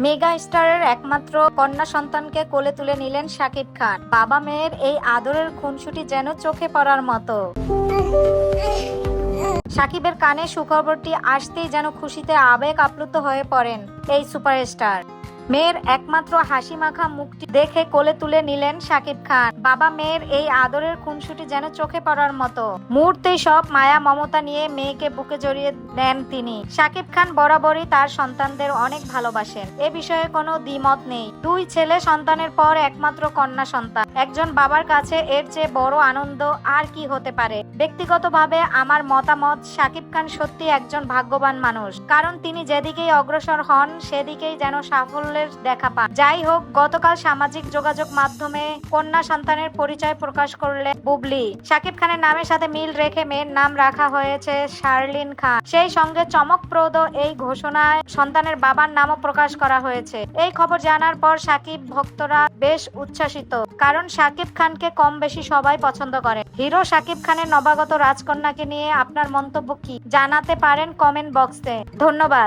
Mega স্টারের একমাত্র কন্যা সন্তানকে কোলে তুলে নিলেন শাকিব খান। বাবা মেয়ের এই আদরের খুনসুটি যেন চোখে পড়ার মতো। শাকিবের কানে সুখবরটি আসতেই যেন খুশিতে আবেগ আপ্লুত হয়ে পড়েন এই সুপারস্টার। মেয়ের একমাত্র হাসি মাখা মুখটি দেখে কোলে তুলে নিলেন শাকিব খান। বাবা মেয়ের এই আদরের খুনসুটি যেন চোখে পড়ার মতো। মুহূর্তেই সব মায়া মমতা নিয়ে মেয়েকে বুকে জড়িয়ে নেন তিনি। শাকিব খান বরাবরই তার সন্তানদের অনেক ভালোবাসেন, এ বিষয়ে কোনো দ্বিমত নেই। দুই ছেলে সন্তানের পর একমাত্র কন্যা সন্তান। একজন বাবার কাছে এর চেয়ে বড় আনন্দ আর কি হতে পারে। ব্যক্তিগতভাবে আমার মতামত, শাকিব খান সত্যি একজন ভাগ্যবান মানুষ, কারণ তিনি যেদিকেই অগ্রসর হন সেদিকেই যেন সাফল্যের দেখা পান। যাই হোক, গতকাল সামাজিক যোগাযোগ মাধ্যমে কন্যা সন্তানের পরিচয় প্রকাশ করলেন বুবলি। শাকিব খানের নামের সাথে মিল রেখে মেয়ের নাম রাখা হয়েছে শার্লিন খান। সেই সঙ্গে চমকপ্রদ এই ঘোষণায় সন্তানের বাবার নামও প্রকাশ করা হয়েছে। এই খবর জানার পর শাকিব ভক্তরা বেশ উচ্ছ্বাসিত, কারণ শাকিব খানকে কম বেশি সবাই পছন্দ করে। হিরো শাকিব খানের নবাগত রাজকন্যাকে নিয়ে আপনার মন্তব্য কি, জানাতে পারেন কমেন্ট বক্সে। ধন্যবাদ।